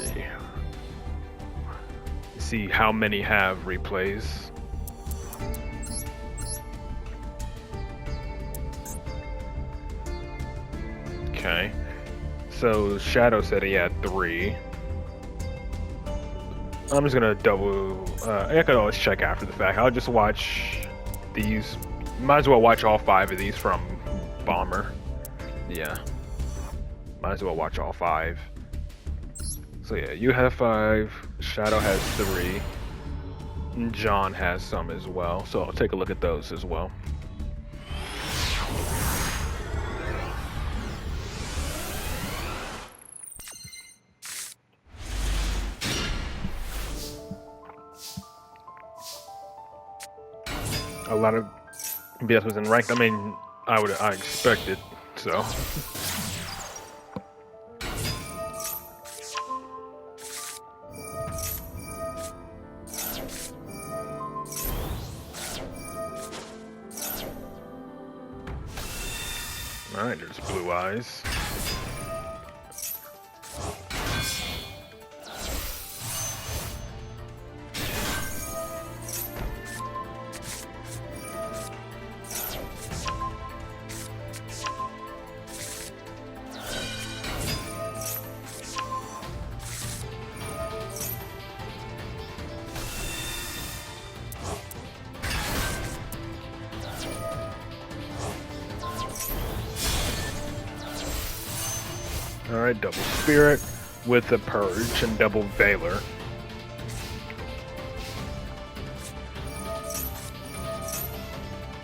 see. See how many have replays. Okay. So Shadow said he had 3. I'm just gonna double. I could always check after the fact. I'll just watch these. Might as well watch all 5 of these from Bomber. Yeah. Might as well watch all 5. So yeah, you have 5. Shadow has 3. And John has some as well. So I'll take a look at those as well. A lot of BS was in ranked. I mean, I expected so. All right, there's Blue Eyes. Alright, double Spirit with the Purge and double Valor.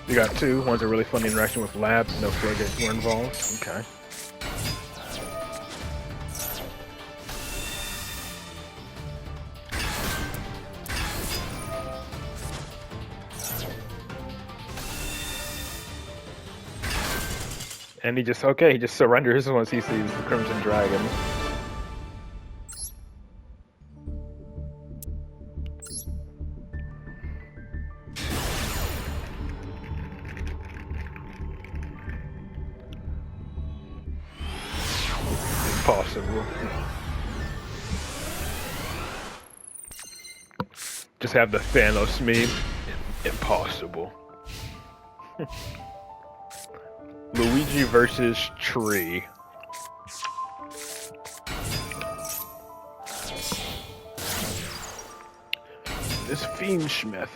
You got 2. One's a really funny interaction with Labs, no floodgates were involved. Okay. And he just surrenders once he sees the Crimson Dragon. Impossible. Just have the Thanos meme. Impossible. Luigi versus Tree. This Fiendsmith.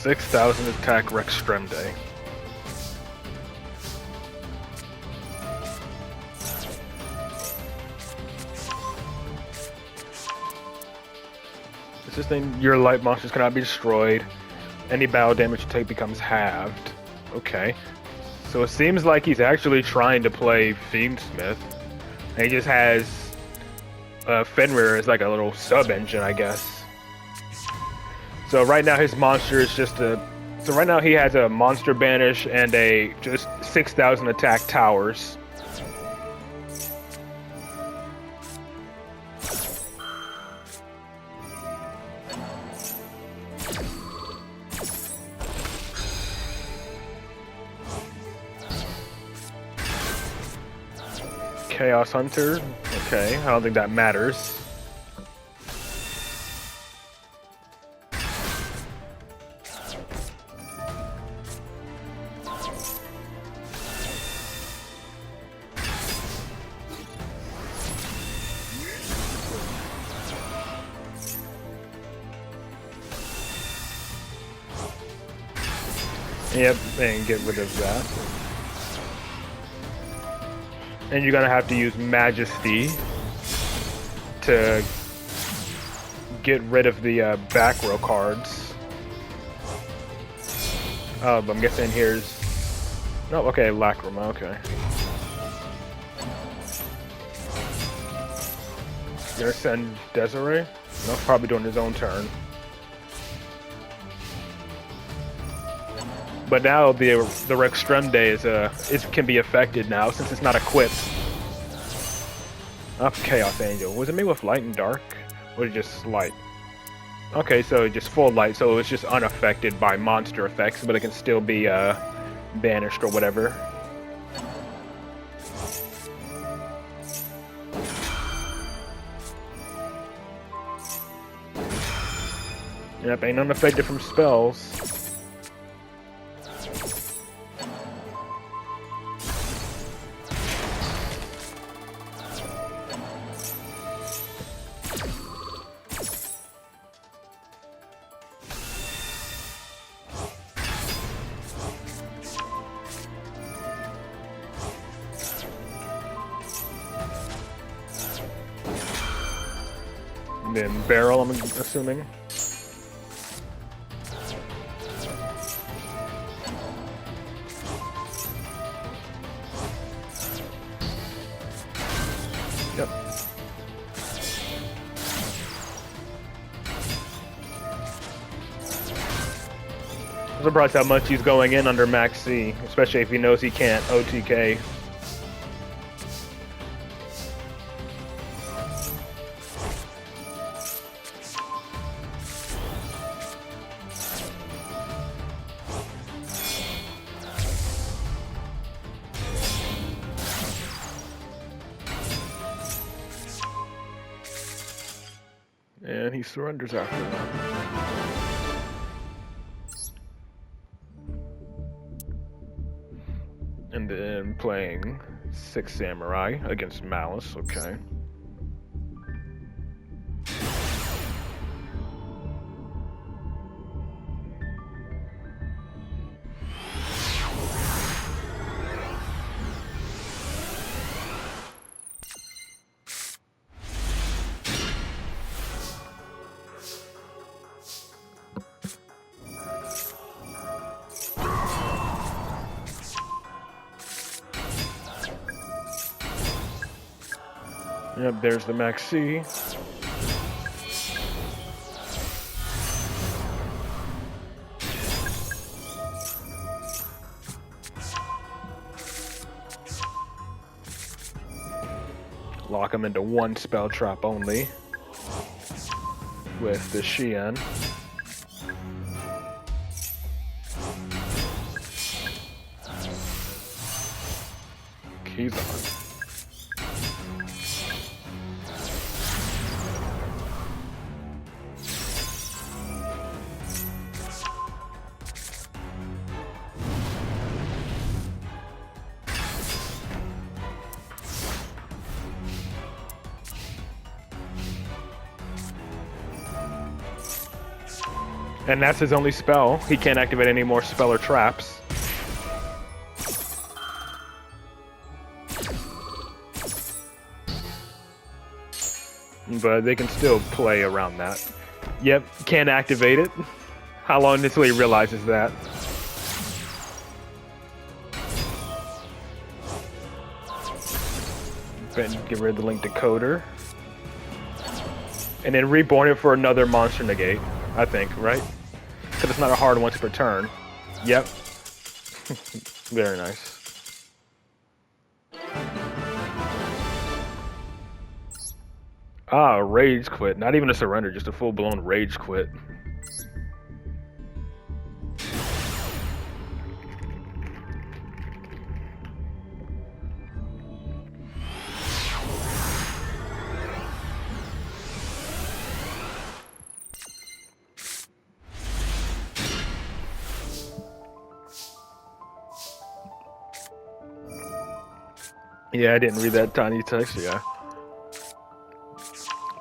$6,000 attack Rextremde. It's this thing, your light monsters cannot be destroyed. Any battle damage you take becomes halved. Okay. So it seems like he's actually trying to play Fiendsmith. And he just has Fenrir as like a little sub-engine, I guess. So right now his monster is just a... So right now he has a Monster Banish and a just 6,000 attack towers. Chaos Hunter. Okay, I don't think that matters. Yep, and get rid of that. And you're gonna have to use Majesty to get rid of the back row cards. I'm guessing here's No, okay, Lacrima, okay. You're gonna send Desiree? No, probably doing his own turn. But now the Rextremde is can be affected now since it's not equipped. Not Chaos Angel. Was it made with light and dark? Or was it just light? Okay, so just full light, so it's just unaffected by monster effects, but it can still be banished or whatever. Yep, ain't unaffected from spells. And then barrel, I'm assuming. Yep. I'm surprised how much he's going in under Max C, especially if he knows he can't OTK. And he surrenders after that. And then playing 6 Samurai against Malice, okay. Yep, there's the Max C. Lock him into one spell trap only with the Xian. Keys on. And that's his only spell. He can't activate any more spell or traps. But they can still play around that. Yep, can't activate it. How long until he realizes that? Then get rid of the link decoder. And then reborn it for another monster negate, I think, right? Because it's not a hard once per turn. Yep. Very nice. Ah, rage quit. Not even a surrender, just a full-blown rage quit. Yeah, I didn't read that tiny text, yeah.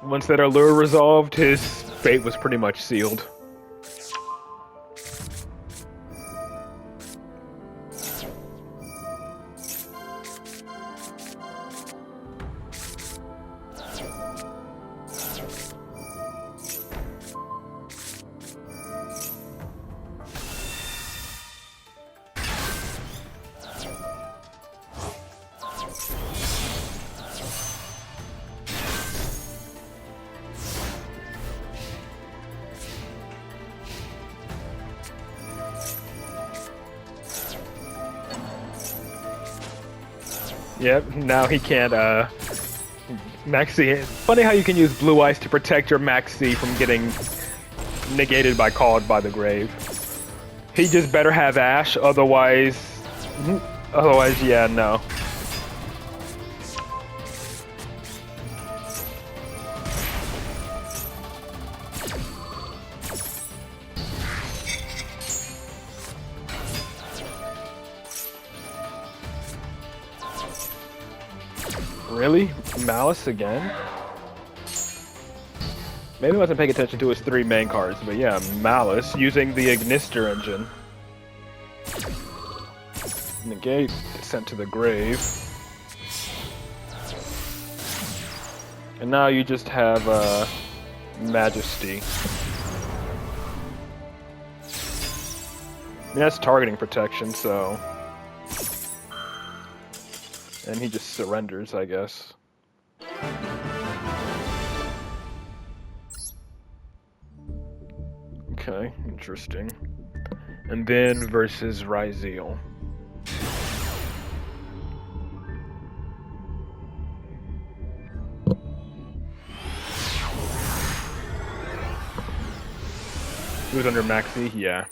Once that allure resolved, his fate was pretty much sealed. Yep, now he can't, Maxi. Funny how you can use Blue Ice to protect your Maxi from getting negated by Called by the Grave. He just better have Ash, otherwise... Otherwise, yeah, no. Really? Malice again? Maybe I wasn't paying attention to his 3 main cards, but yeah, Malice using the Ignister engine. Negate, sent to the grave. And now you just have Majesty. I mean, that's targeting protection, so... And he just surrenders, I guess. Okay, interesting. And then versus Ryzeal. He was under Maxi? Yeah.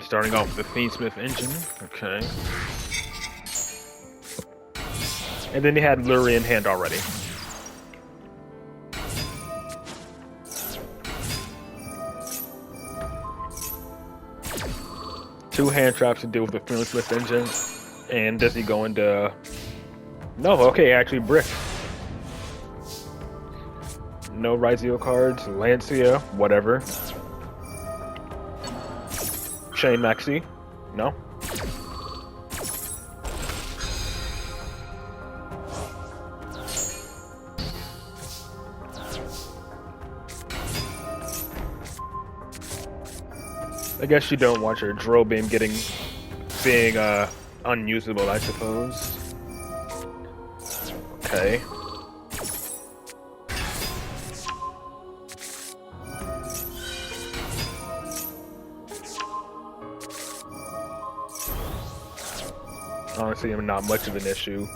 Starting off with the Fiendsmith engine, okay. And then he had Lurie in hand already. Two hand traps to deal with the Fiendsmith engine. And does he go into... No, okay, actually brick. No Ryzeal cards, Lancia, whatever. Chain Maxi? No? I guess you don't want your drill beam being unusable, I suppose. Okay. Honestly, I'm not much of an issue.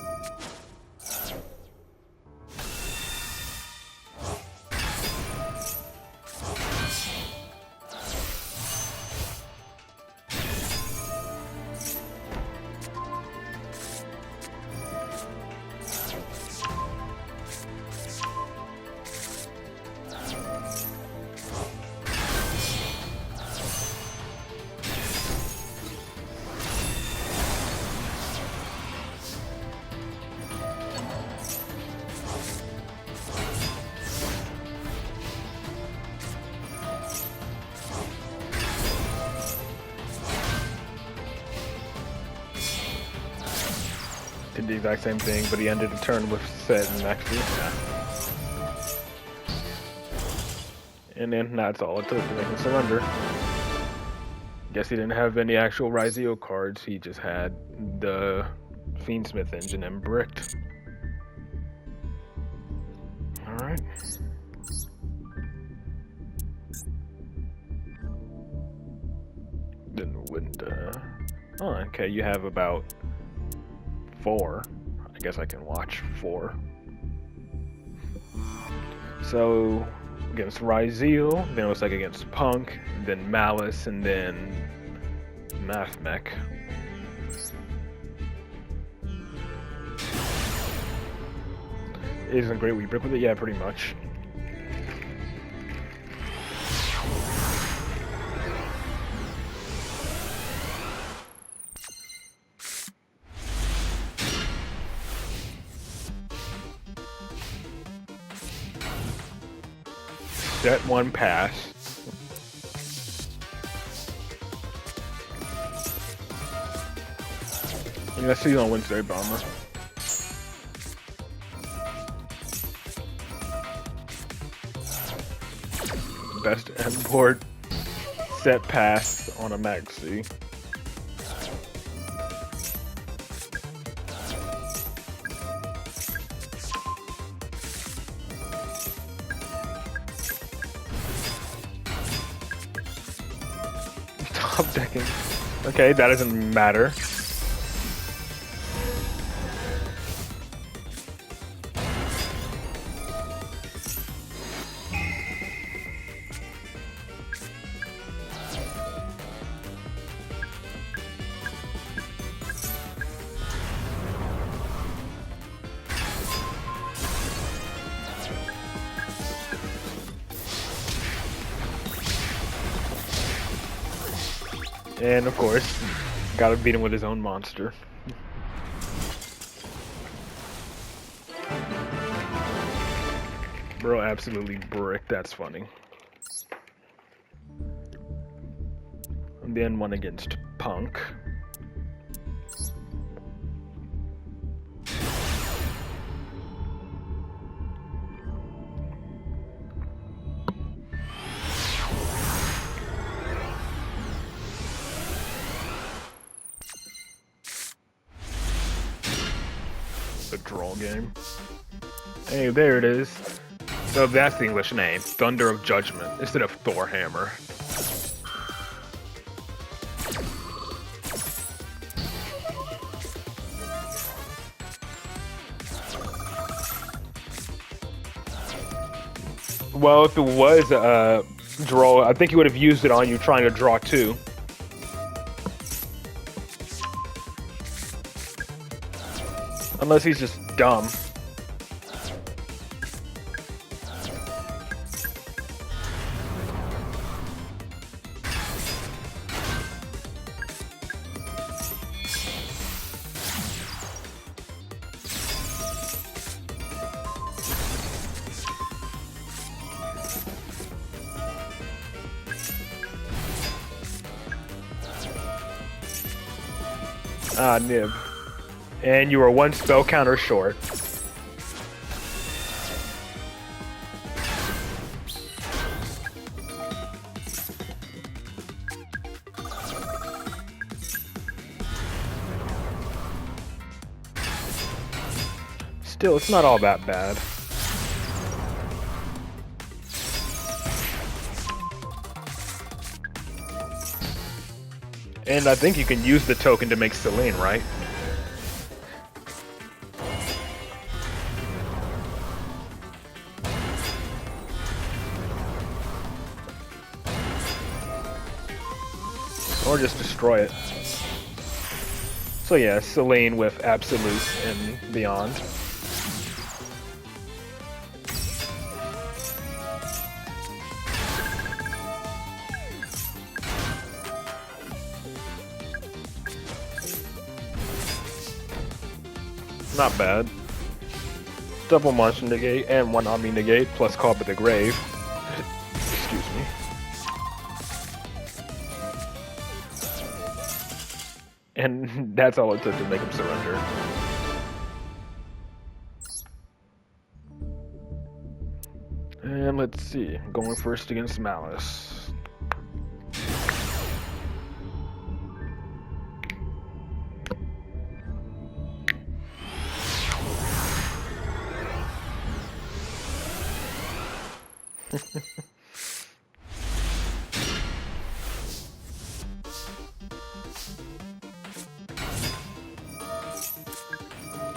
Did the exact same thing, but he ended the turn with Set and Maxi. Yeah. And then that's all it took to make him surrender. Guess he didn't have any actual Ryzeal cards, he just had the Fiendsmith engine and bricked. Alright. Then wouldn't, oh, okay, you have about 4. I guess I can watch 4. So against Ryzeal, then it was like against Punk, then Malice, and then Math Mech. Isn't great we brick with it? Yeah, pretty much. Set 1 pass. And let's see you on Wednesday, Bomber. Best import. Set pass on a Maxi. Top decking. Okay, that doesn't matter. And of course, gotta beat him with his own monster. Bro, absolutely brick. That's funny. And then one against Punk. The draw game. Hey, there it is. So that's the English name, Thunder of Judgment, instead of Thor Hammer. Well, if it was a draw, I think he would have used it on you trying to draw two. Unless he's just dumb. Ah, nib. And you are one spell counter short. Still, it's not all that bad. And I think you can use the token to make Selene, right? Or just destroy it. So yeah, Selene with Absolute and beyond. Not bad. Double monster negate and one Omni negate plus Call to the Grave. Excuse me. And that's all it took to make him surrender. And let's see, going first against Malice.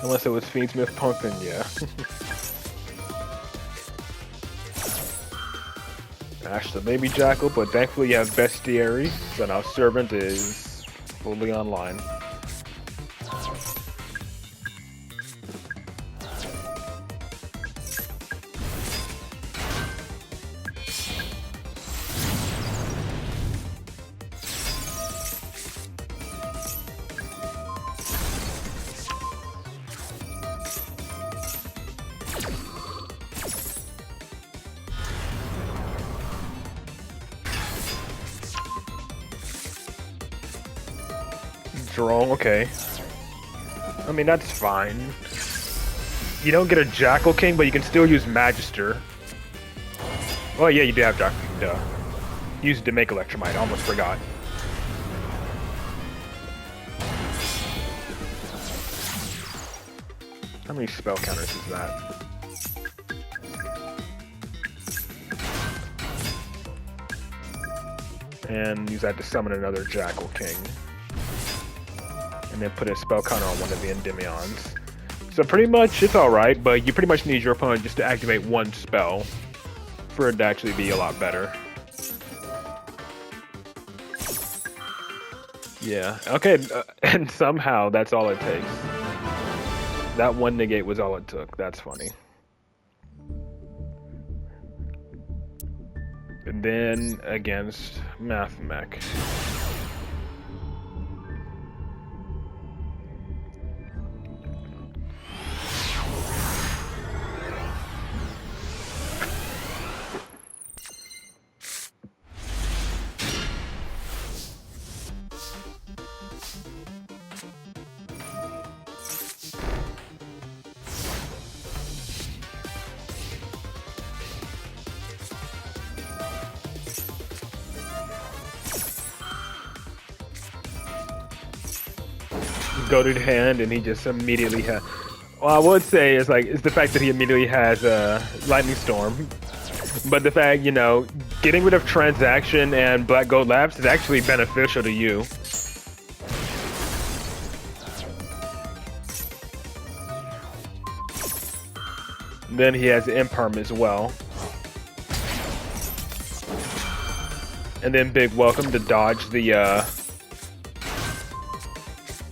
Unless it was Fiendsmith Punk, then yeah. Ash the Baby Jackal, but thankfully you have Bestiary, so now Servant is fully online. Drone, okay. I mean, that's fine. You don't get a Jackal King, but you can still use Magister. Oh yeah, you do have Jackal King, duh. Use it to make Electromite, I almost forgot. How many spell counters is that? And use that to summon another Jackal King. And then put a spell counter on one of the Endymions. So pretty much it's alright, but you pretty much need your opponent just to activate one spell for it to actually be a lot better. Yeah, okay, and somehow that's all it takes. That one negate was all it took. That's funny. And then against Math Mech. Goated hand, and he just immediately has. Well, I would say is the fact that he immediately has Lightning Storm, but the fact, you know, getting rid of Transaction and Black Gold Lapse is actually beneficial to you. Then he has Imperm as well, and then big welcome to dodge the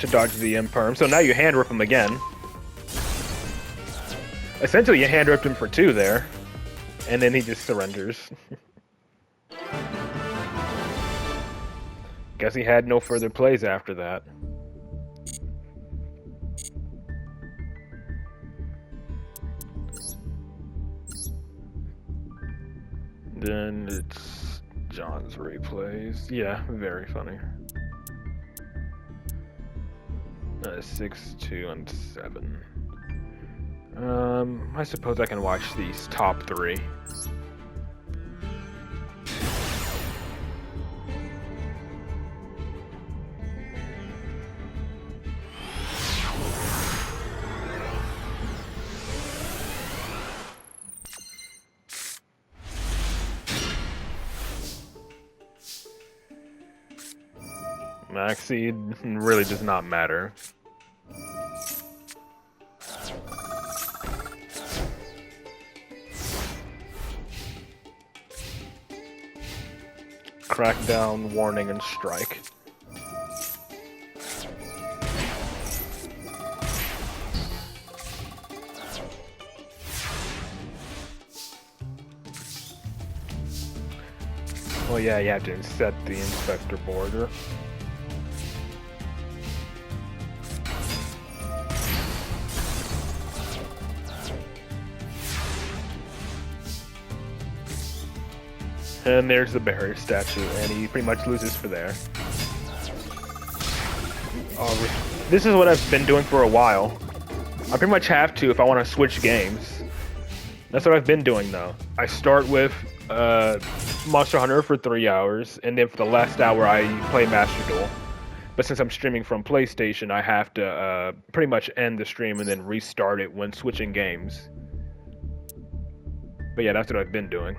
Imperm. So now you hand rip him again. Essentially, you hand ripped him for 2 there, and then he just surrenders. Guess he had no further plays after that. Then it's John's replays. Yeah, very funny. 6, 2, and 7. I suppose I can watch these top 3. Maxi really does not matter. Crackdown, warning, and strike. Well, yeah, you have to set the inspector border. And there's the barrier statue, and he pretty much loses for there. This is what I've been doing for a while. I pretty much have to if I want to switch games. That's what I've been doing, though. I start with Monster Hunter for 3 hours, and then for the last hour I play Master Duel. But since I'm streaming from PlayStation, I have to pretty much end the stream and then restart it when switching games. But yeah, that's what I've been doing.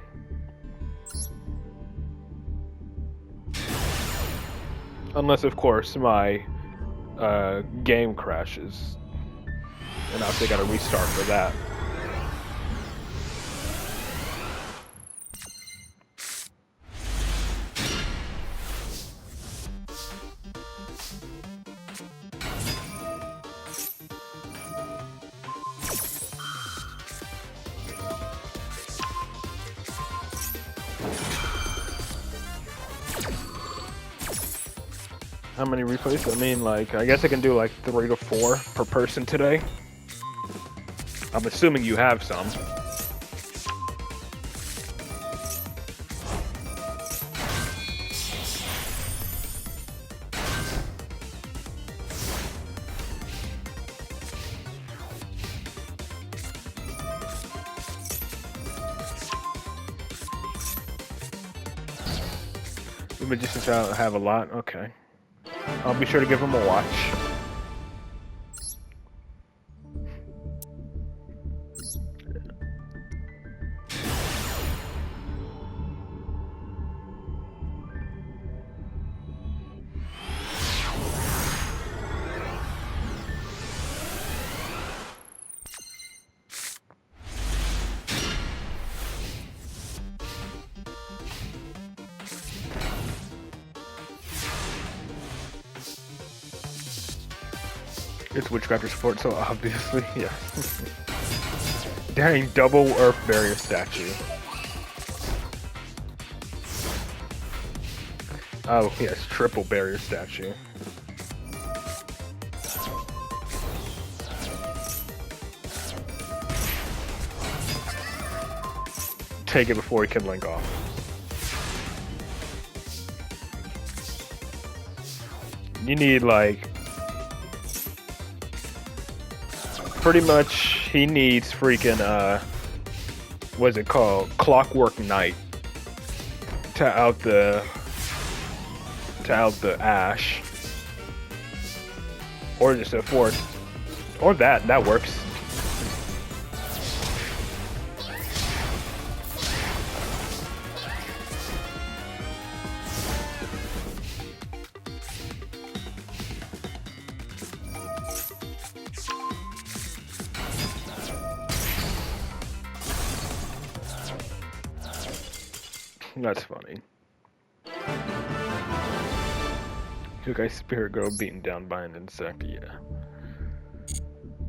Unless, of course, my game crashes. And obviously I gotta restart for that. How many replays? I mean, like, I guess I can do like 3 to 4 per person today. I'm assuming you have some. The magicians have a lot? Okay. I'll be sure to give them a watch. It's Witchcrafter support, so obviously, yeah. Dang, double Earth Barrier statue. Oh, yes, triple barrier statue. Take it before he can link off. You need, like... Pretty much, he needs freaking, what's it called? Clockwork Knight. To out the Ash. Or just a force. Or that works. That's funny. Two guys spirit girl beaten down by an insect, yeah.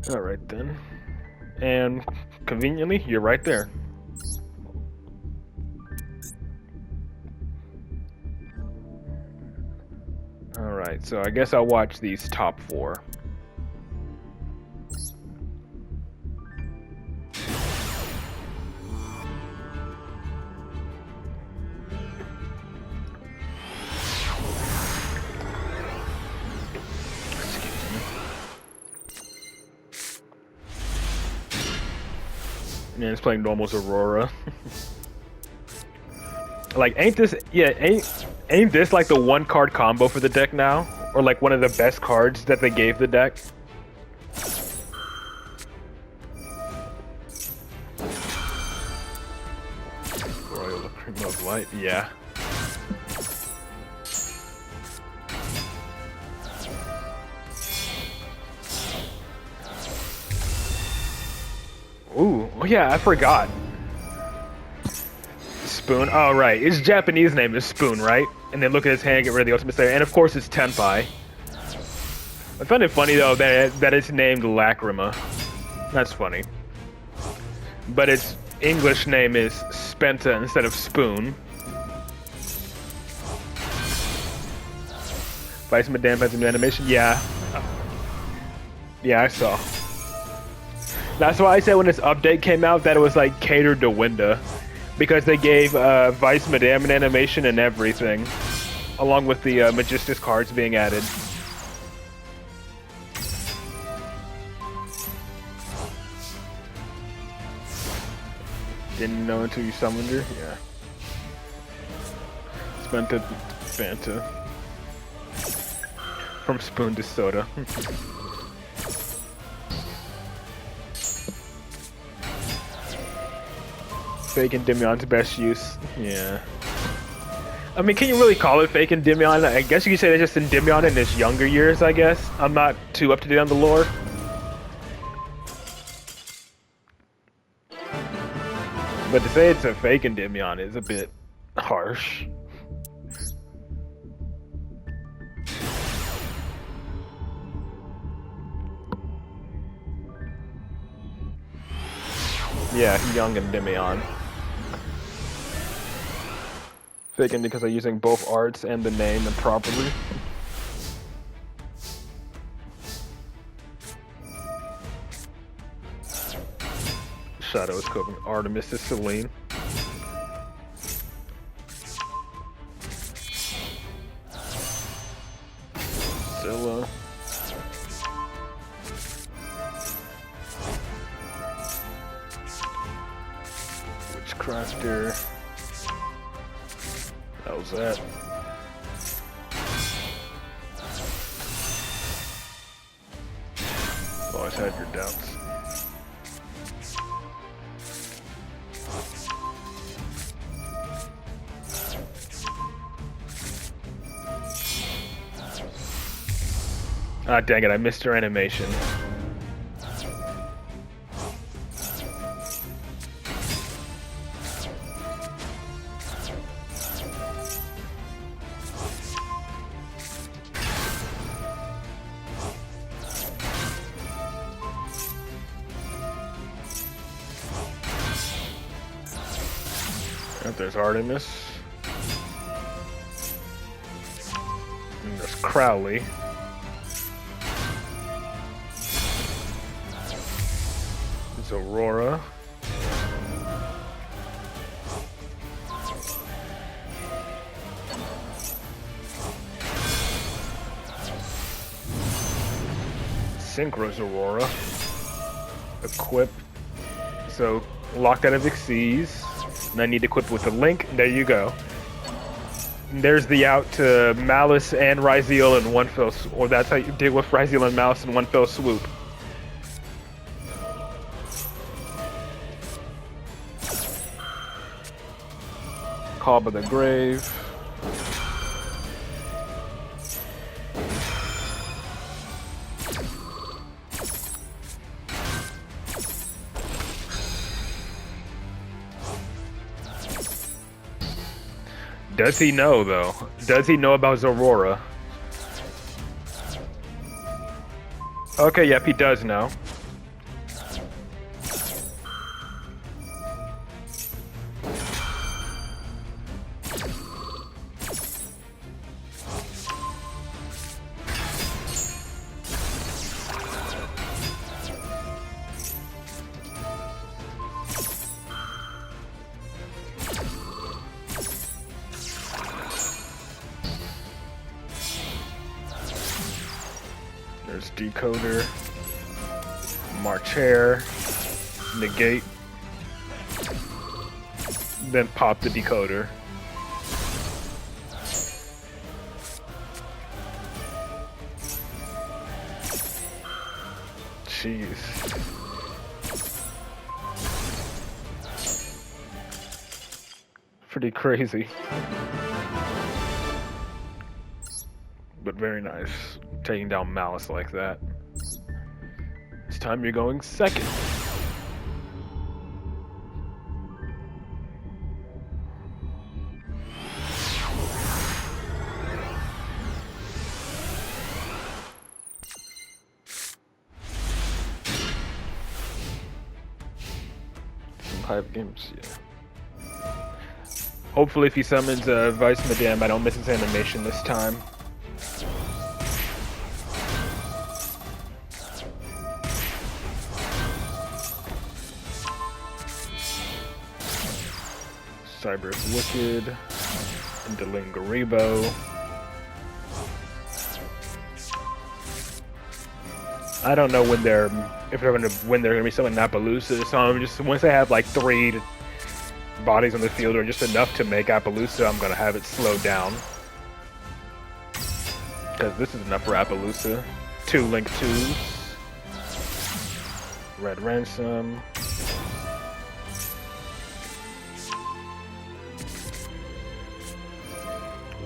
Alright then. And conveniently, you're right there. Alright, so I guess I'll watch these top 4. And it's playing Normal's Aurora. Like, ain't this like the 1-card combo for the deck now? Or like one of the best cards that they gave the deck? Royal Lacrima of Light, yeah. Ooh, oh yeah, I forgot. Spoon, oh right, his Japanese name is Spoon, right? And then look at his hand, get rid of the Ultimate Slayer, and of course it's Tenpai. I find it funny though that it's named Lacrima. That's funny. But its English name is Spenta instead of Spoon. Vice Madame has a new animation, yeah. Yeah, I saw. That's why I said when this update came out that it was like catered to Winda. Because they gave Vice Madame an animation and everything. Along with the Magistus cards being added. Didn't know until you summoned her? Yeah. Spenta Fanta. From spoon to soda. Fake Endymion's best use. Yeah. I mean, can you really call it fake Endymion? I guess you could say that's just Endymion in his younger years, I guess. I'm not too up to date on the lore. But to say it's a fake Endymion is a bit harsh. Yeah, young Endymion. Faking because they're using both arts and the name improperly. Shadow is cooking. Artemis is Selene. Zilla. Witchcrafter. How's that? Always had your doubts. Ah, dang it, I missed her animation. And there's Artemis. And there's Crowley. There's Aurora. Synchro's Aurora. Equip. So, locked out of Xyz. And I need to equip with a Link. There you go. And there's the out to Malice and Ryzeal in one fell swoop. Or that's how you deal with Ryzeal and Malice in one fell swoop. Call by the Grave. Does he know, though? Does he know about Aurora? Okay, yep, he does know. There's Decoder, Marchair, Negate, then pop the Decoder. Jeez. Pretty crazy. But very nice. Taking down Malice like that. This time you're going second. Some hype games, yeah. Hopefully if he summons Vice Madame, I don't miss his animation this time. Cyber's Wicked, Indolin Garibo. I don't know when they're gonna be summoning Appaloosa. So I'm just once they have like 3 bodies on the field or just enough to make Appaloosa, I'm gonna have it slow down. Because this is enough for Appaloosa. 2 Link 2s. Red Ransom.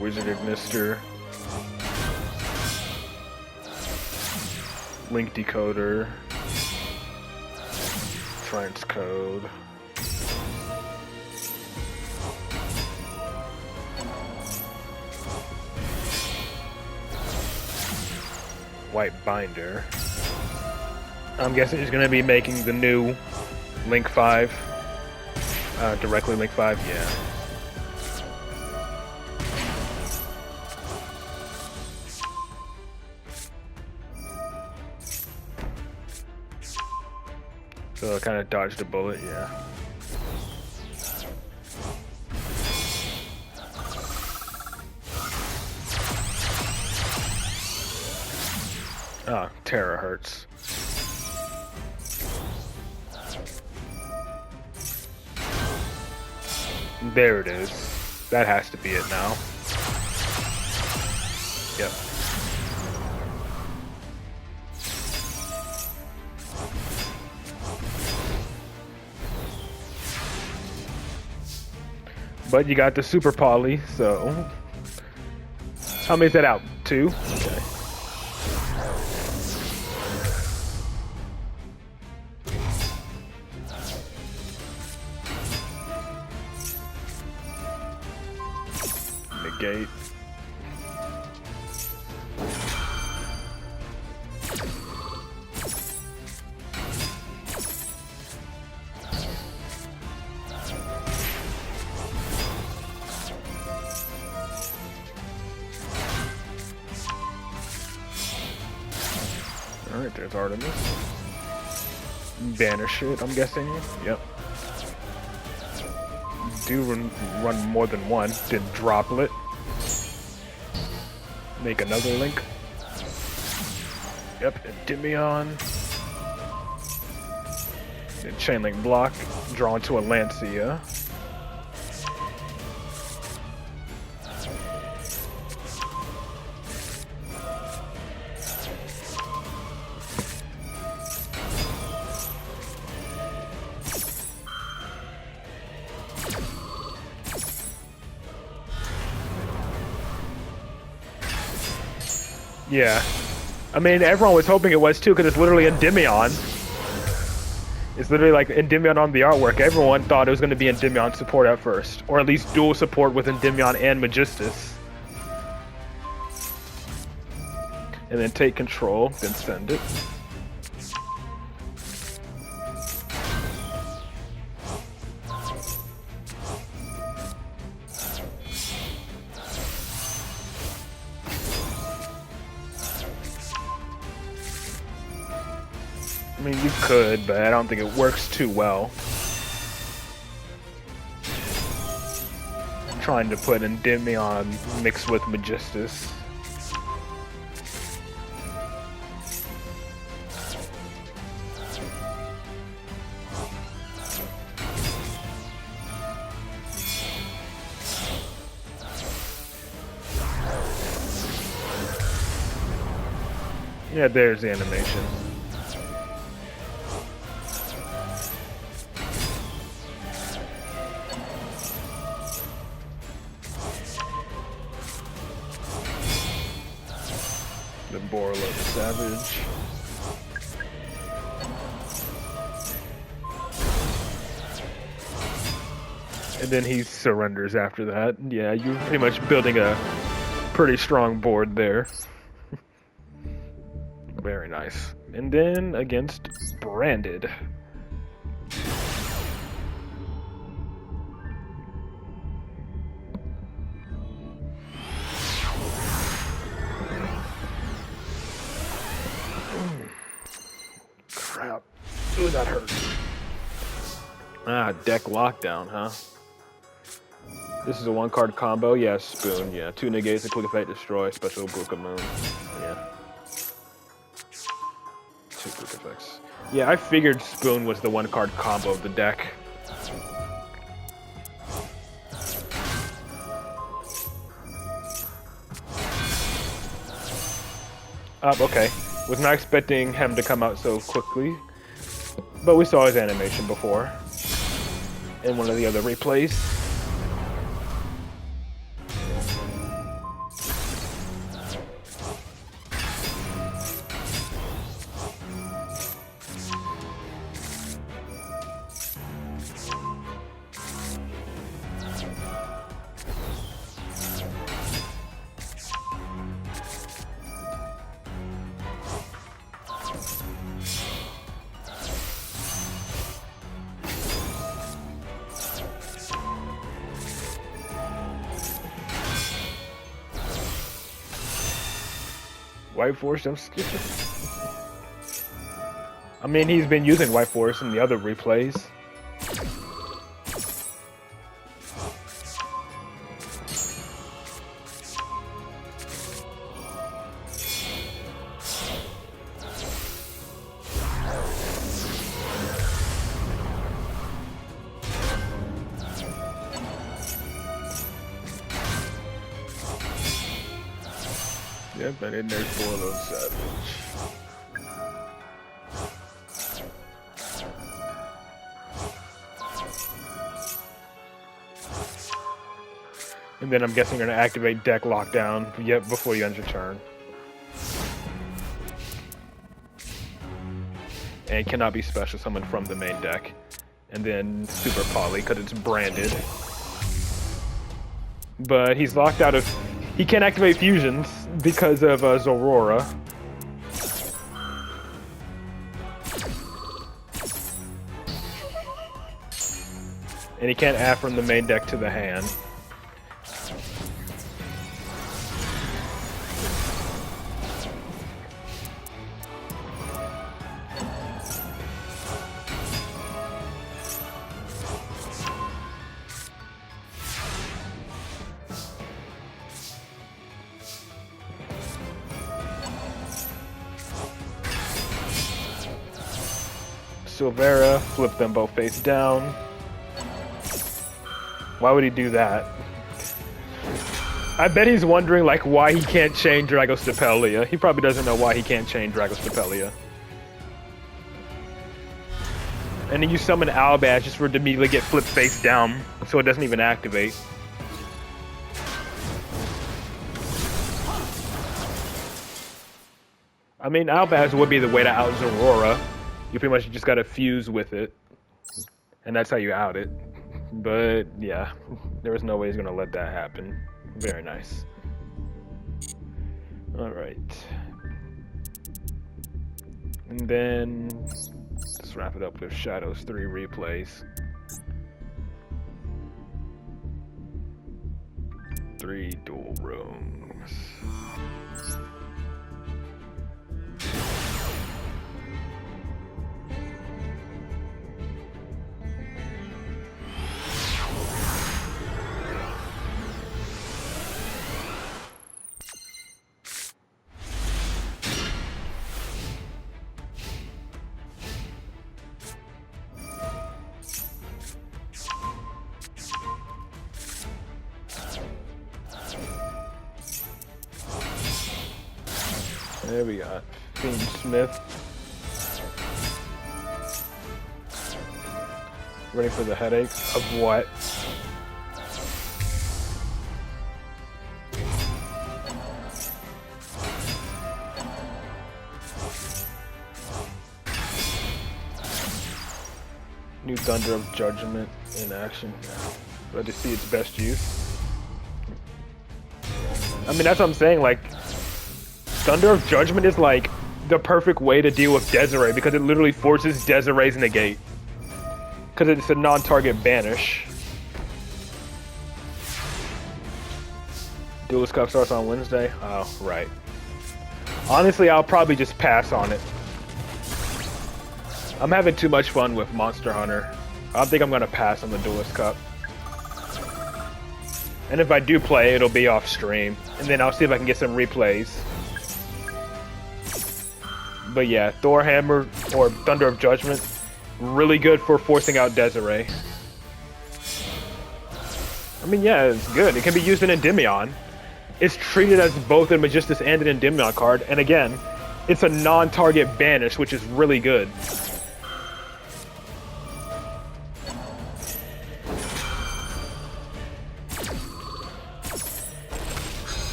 Wizard Ignister, Link Decoder, Trance Code, White Binder. I'm guessing he's going to be making the new Link 5, directly Link 5, yeah. So I kind of dodged a bullet, yeah. Ah, terahertz. There it is. That has to be it now. Yep. But you got the super poly, so how many is that out? 2? Okay. Negate. There's Artemis. Banish it, I'm guessing. Yep. Do run more than one. Then droplet. Make another link. Yep, Endymion. Then chain link block. Draw into a Lancia. Yeah. I mean, everyone was hoping it was too, because it's literally Endymion. It's literally like Endymion on the artwork. Everyone thought it was going to be Endymion support at first. Or at least dual support with Endymion and Magistus. And then take control, then send it. I mean, you could, but I don't think it works too well. I'm trying to put Endymion mixed with Magistus. Yeah, there's the animation. The Borla the Savage. And then he surrenders after that. Yeah, you're pretty much building a pretty strong board there. Very nice. And then against Branded. Crap. Ooh, that hurt. Ah, deck lockdown, huh? This is a one-card combo. Yeah, Spoon. Yeah, 2 negates, a quick effect, destroy, special Book of Moon. Yeah. 2 quick effects. Yeah, I figured Spoon was the one-card combo of the deck. Okay. Was not expecting him to come out so quickly, but we saw his animation before in one of the other replays. White Force, don't skip it. I mean, he's been using White Force in the other replays. Yep, and in there's Borla Savage. And then I'm guessing you're gonna activate deck lockdown yet before you end your turn. And it cannot be special summoned from the main deck. And then Super Poly, because it's branded. But he's locked out of... He can't activate fusions because of Zorora. And he can't add from the main deck to the hand. Silvera, flip them both face down. Why would he do that? I bet he's wondering like why he can't chain Dragostapelia. He probably doesn't know why he can't chain Dragostapelia. And then you summon Albaz just for it to immediately get flipped face down, so it doesn't even activate. I mean, Albaz would be the way to out Zorora. You pretty much just gotta fuse with it, and that's how you out it. But yeah, there was no way he's gonna let that happen. Very nice. All right, and then let's wrap it up with Shadows 3 replays. 3 dual rooms. There we got Fiend Smith. Ready for the headache of what? New Thunder of Judgment in action. Glad to see its best use. I mean, that's what I'm saying, like, Thunder of Judgment is like the perfect way to deal with Desiree because it literally forces Desiree's negate. Because it's a non-target banish. Duelist Cup starts on Wednesday? Oh, right. Honestly, I'll probably just pass on it. I'm having too much fun with Monster Hunter. I don't think I'm going to pass on the Duelist Cup. And if I do play, it'll be off stream. And then I'll see if I can get some replays. But yeah, Thor Hammer or Thunder of Judgment, really good for forcing out Desiree. I mean, yeah, it's good. It can be used in Endymion. It's treated as both a Magistus and an Endymion card. And again, it's a non-target banish, which is really good.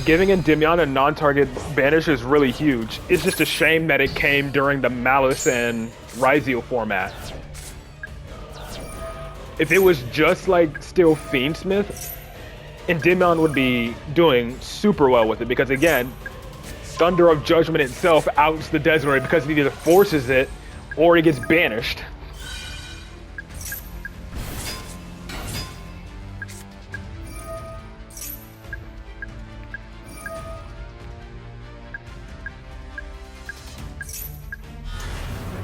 Giving Endymion a non-target banish is really huge. It's just a shame that it came during the Malice and Ryzeal format. If it was just like still Fiendsmith, Endymion would be doing super well with it because again, Thunder of Judgment itself outs the Desiree because it either forces it or it gets banished.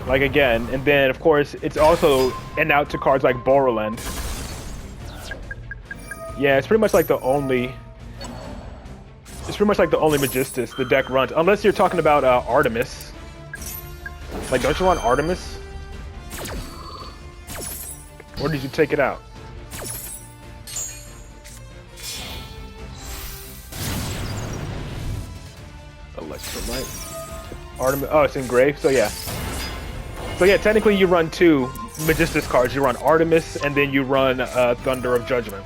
Like again, and then of course it's also an out to cards like Borland. Yeah, it's pretty much like the only. It's pretty much like the only Magistus the deck runs, unless you're talking about Artemis. Like, don't you want Artemis? Or did you take it out? Electrolyte. Artemis. Oh, it's engraved. So yeah. So yeah, technically you run 2 Magistus cards. You run Artemis, and then you run Thunder of Judgment.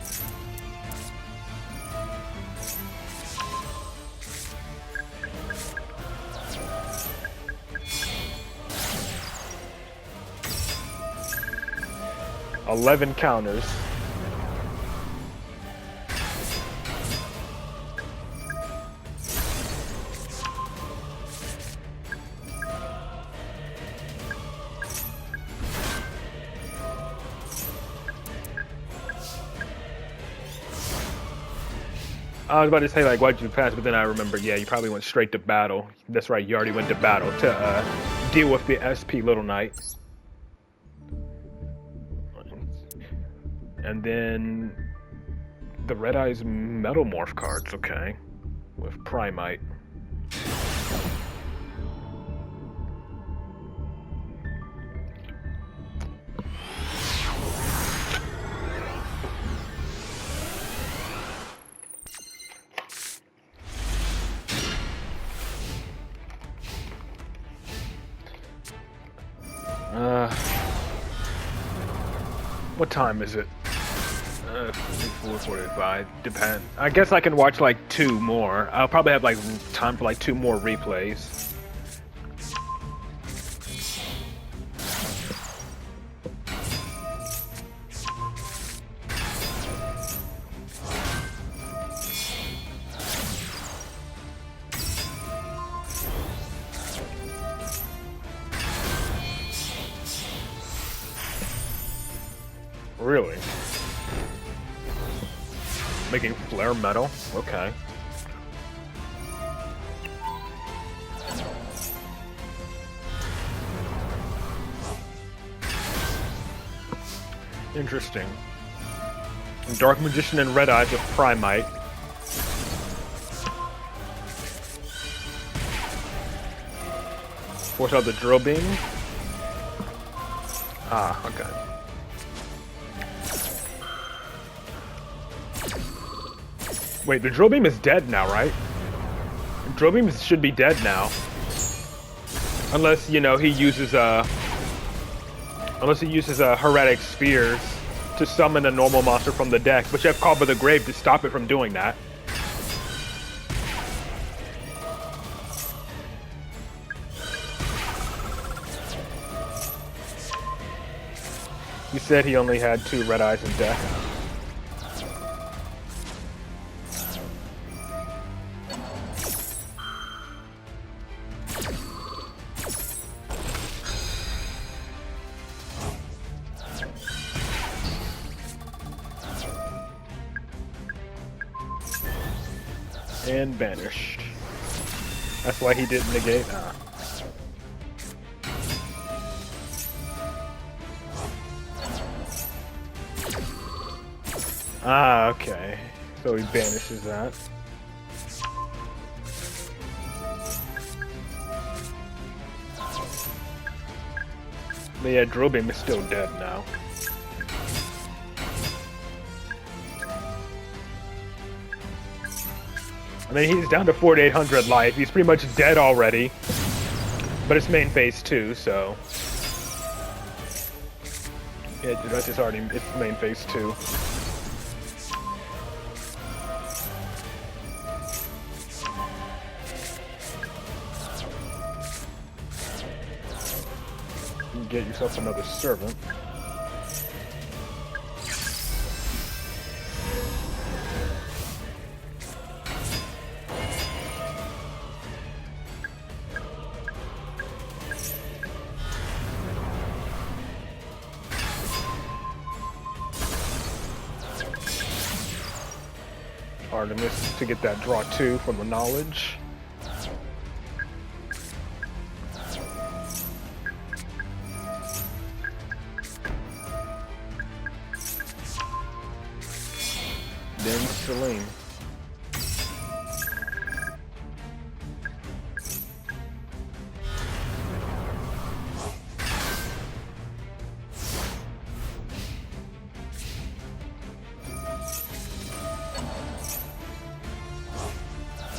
$11 counters. I was about to say, like, why'd you pass? But then I remembered, yeah, you probably went straight to battle. That's right, you already went to battle to deal with the SP Little Knight. And then the Red Eyes Metalmorph cards, okay, with Primite. What time is it? 4:45. Depend. I guess I can watch like 2 more. I'll probably have like time for like 2 more replays. Really? Making flare metal? Okay. Interesting. Dark Magician and Red Eyes with Primite. Force out the Drill Beam. Ah, okay. Wait, the Drill Beam is dead now, right? Drill Beam should be dead now. Unless, you know, he uses Heretic Spears to summon a normal monster from the deck, but you have Call by the Grave to stop it from doing that. You said he only had 2 Red Eyes in deck. And banished. That's why he didn't negate. Okay. So he banishes that. But yeah, Drill Beam is still dead now. I mean, he's down to 4,800 life. He's pretty much dead already. But it's main phase 2, so... Yeah, that's just already... It's main phase 2. You can get yourself another servant. Artemis to get that draw 2 from the knowledge. Then Celine.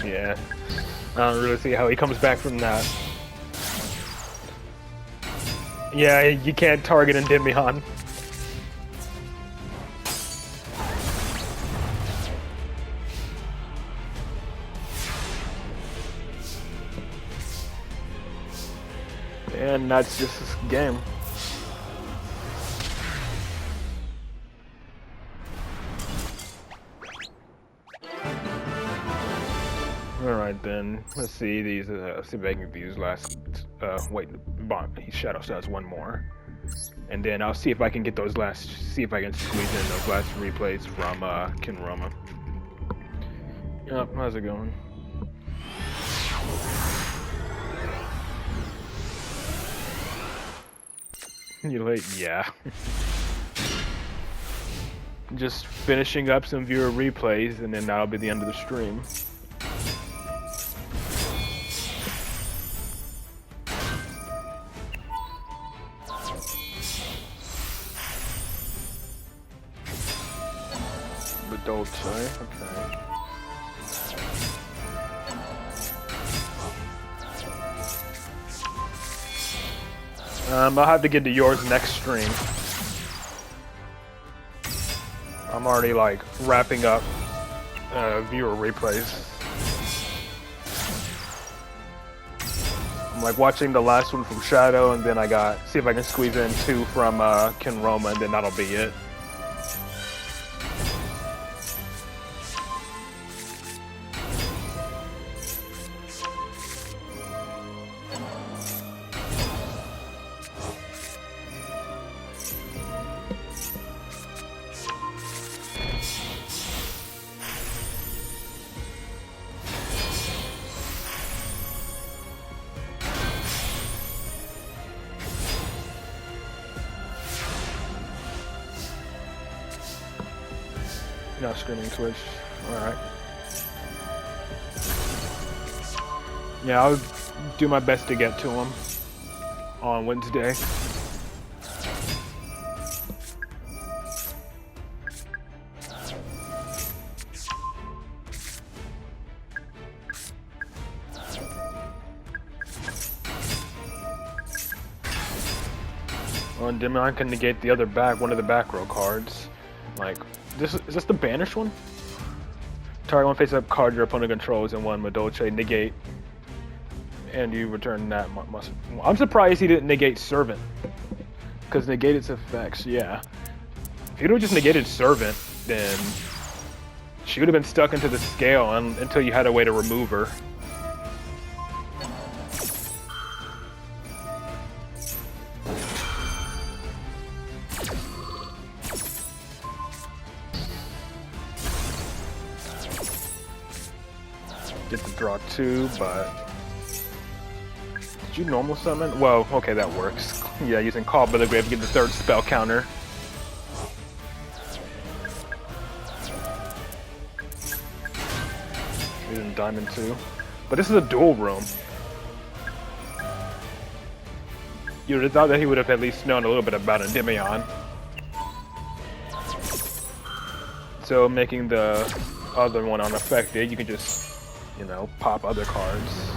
Yeah, I don't really see how he comes back from that. Yeah, you can't target Endymion. And that's just this game. Alright then, let's see these, see if I can get these last, wait, Shadow still has 1 more. And then I'll see if I can get those last, see if I can squeeze in those last replays from, Kinroma. Yep, how's it going? You late? Yeah. Just finishing up some viewer replays, and then that'll be the end of the stream. Adults, right? Okay. I'll have to get to yours next stream. I'm already like wrapping up viewer replays. I'm like watching the last one from Shadow, and then I got see if I can squeeze in 2 from Ken Roma, and then that'll be it. Not streaming Twitch. Alright. Yeah, I'll do my best to get to him on Wednesday. Well, and Dimon can negate the other one of the back row cards. Like, is this the banished one? Target one face-up card your opponent controls and 1 Madolche negate, and you return that muscle. I'm surprised he didn't negate Servant, because negate its effects. Yeah, if he'd have just negated Servant, then she would have been stuck into the scale until you had a way to remove her. Get to draw 2, but did you normal summon? Well, okay, that works. Yeah, using Call by the Grave to get the 3rd spell counter. Using Diamond 2, but this is a dual room. You would have thought that he would have at least known a little bit about Endymion. So making the other one unaffected, you can just, you know, pop other cards.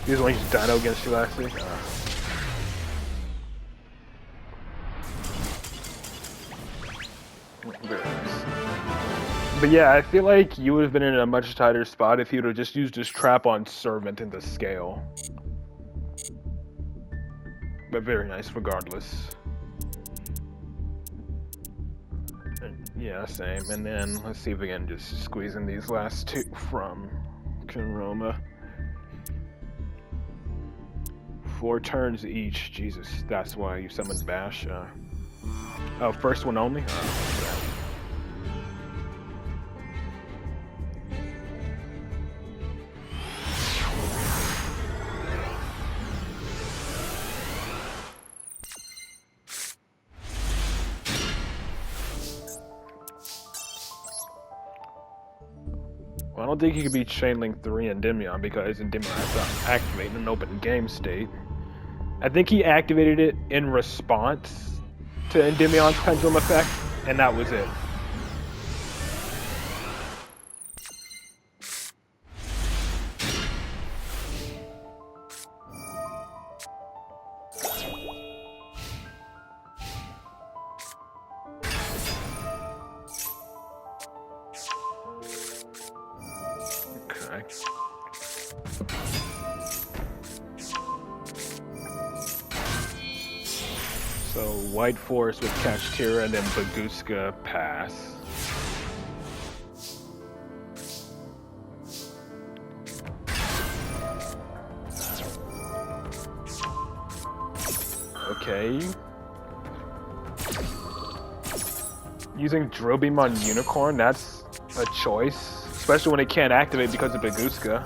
He was when he used Dino against you last week. But yeah, I feel like you would have been in a much tighter spot if you would have just used his trap on Servant in the scale. But very nice regardless. And yeah, same. And then let's see if we can just squeeze in these last 2 from Kenroma. 4 turns each. Jesus, that's why you summoned Bash. Oh, first one only? Yeah. Well, I don't think he could be Chainlink 3 Endymion because Endymion has to activate in an open game state. I think he activated it in response to Endymion's pendulum effect, and that was it. Okay. So White Forest with Kashtira and then Baguska pass. Okay. Using Drillbeam on Unicorn, that's a choice. Especially when it can't activate because of Baguska.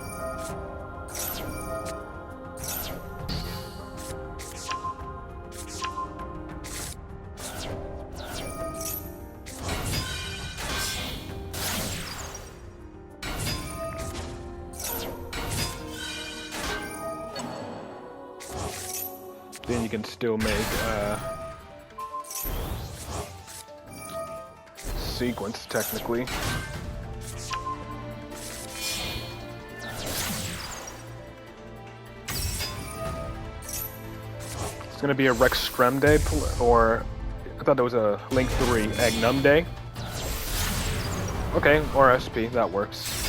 then you can still make sequence technically. It's gonna be a Rex Stremde or I thought there was a Link 3 Agnumde. Okay, or SP, that works.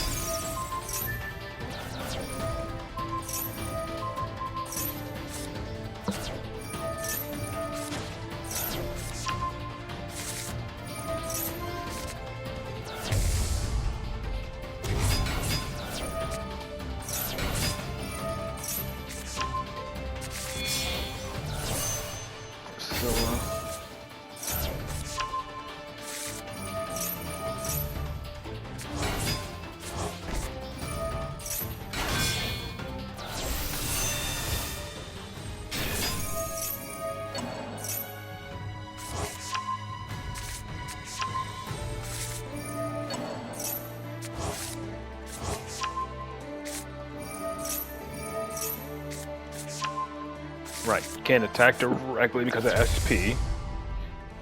Right, you can't attack directly because of SP.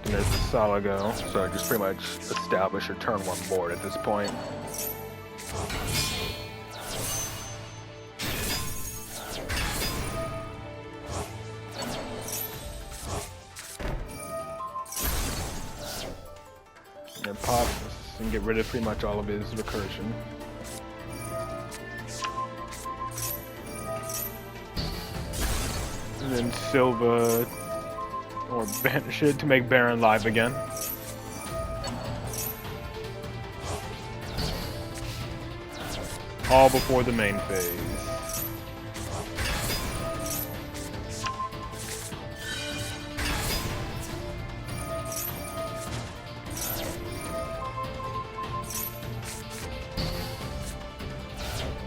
And there's the Salago, so just pretty much establish your turn 1 board at this point. And pop and get rid of pretty much all of his recursion. And then Silva or banish it to make Baron live again. All before the main phase.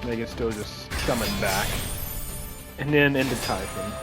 They can still just summon back. And then into Typhon.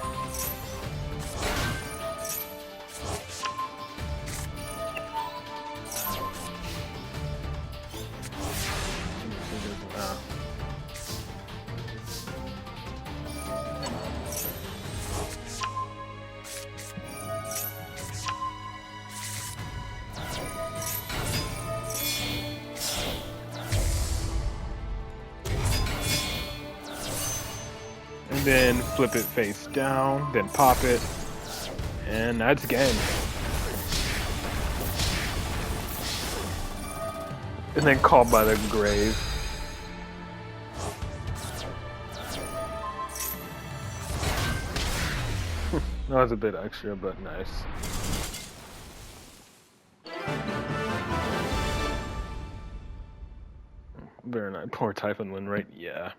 And then flip it face down, then pop it, and that's game. And then called by the grave. That was a bit extra, but nice. Very nice. Poor Typhon win rate, yeah.